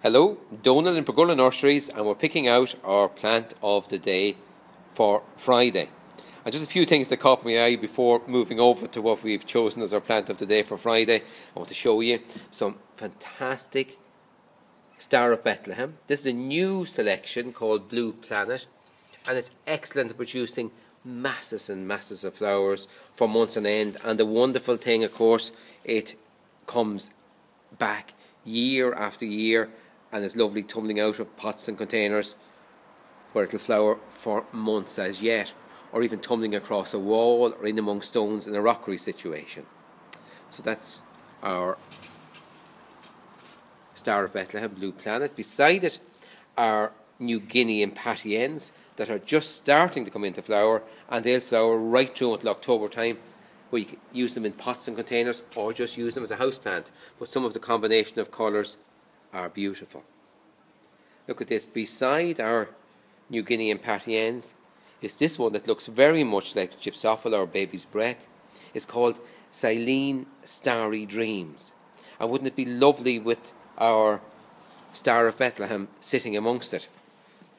Hello, Donald in Pergola Nurseries, and we're picking out our plant of the day for Friday. And just a few things that caught my eye before moving over to what we've chosen as our plant of the day for Friday. I want to show you some fantastic Star of Bethlehem. This is a new selection called Blue Planet, and it's excellent at producing masses and masses of flowers for months on end. And the wonderful thing, of course, it comes back year after year and is lovely tumbling out of pots and containers where it'll flower for months as yet, or even tumbling across a wall or in among stones in a rockery situation. So that's our Star of Bethlehem Blue Planet. Beside it are New Guinea impatiens that are just starting to come into flower, and they'll flower right through until October time, where you can use them in pots and containers or just use them as a house plant. But some of the combination of colours are beautiful. Look at this. Beside our New Guinea impatiens is this one that looks very much like gypsophila or baby's breath. It's called Silene Starry Dreams. And wouldn't it be lovely with our Star of Bethlehem sitting amongst it?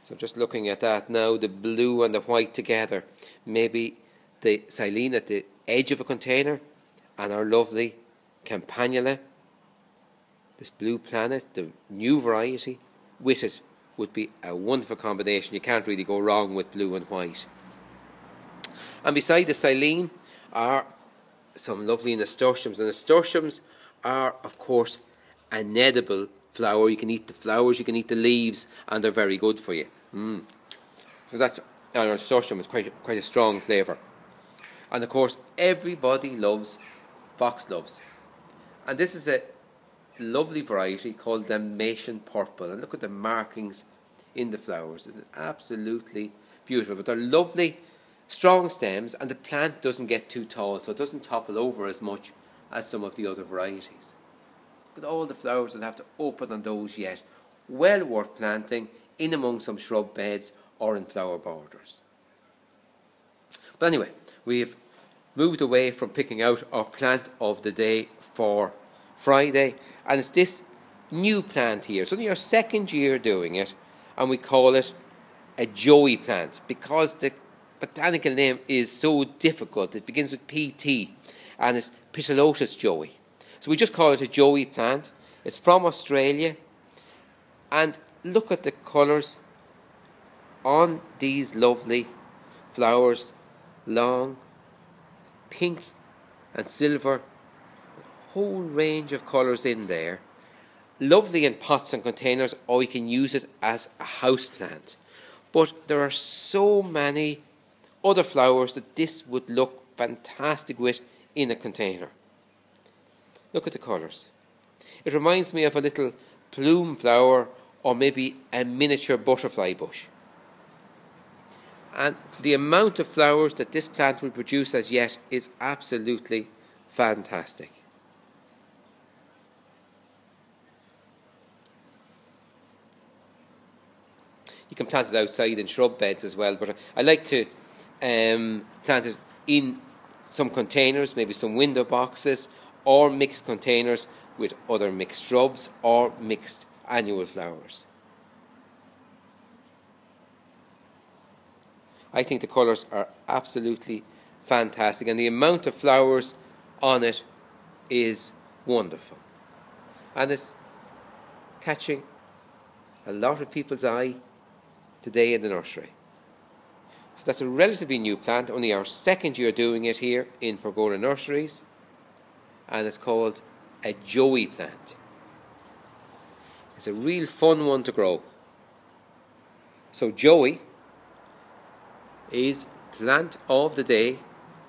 So just looking at that now, the blue and the white together. Maybe the Silene at the edge of a container and our lovely campanula, this Blue Planet, the new variety, with it would be a wonderful combination. You can't really go wrong with blue and white. And beside the Silene are some lovely nasturtiums, and nasturtiums are, of course, an edible flower. You can eat the flowers, you can eat the leaves, and they're very good for you. So that's nasturtium is quite a strong flavour. And of course, everybody loves foxgloves, and this is a lovely variety called Dalmatian Purple. And look at the markings in the flowers. It's absolutely beautiful. But they're lovely, strong stems, and the plant doesn't get too tall, so it doesn't topple over as much as some of the other varieties. Look at all the flowers that have to open on those yet. Well worth planting in among some shrub beds or in flower borders. But anyway, we've moved away from picking out our plant of the day for Friday, and it's this new plant here. It's only our second year doing it, and we call it a joey plant because the botanical name is so difficult. It begins with PT and it's Pitilotus joey. So we just call it a joey plant. It's from Australia, and look at the colours on these lovely flowers. Long, pink and silver, a whole range of colours in there. Lovely in pots and containers, or you can use it as a house plant. But there are so many other flowers that this would look fantastic with in a container. Look at the colours. It reminds me of a little plume flower, or maybe a miniature butterfly bush. And the amount of flowers that this plant will produce as yet is absolutely fantastic. You can plant it outside in shrub beds as well, but I like to plant it in some containers, maybe some window boxes, or mixed containers with other mixed shrubs or mixed annual flowers. I think the colours are absolutely fantastic, and the amount of flowers on it is wonderful. And it's catching a lot of people's eye today in the nursery. So that's a relatively new plant, only our second year doing it here in Pergola Nurseries, and it's called a joey plant. It's a real fun one to grow. So joey is plant of the day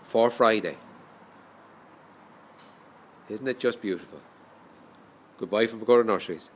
for Friday. Isn't it just beautiful? Goodbye from Pergola Nurseries.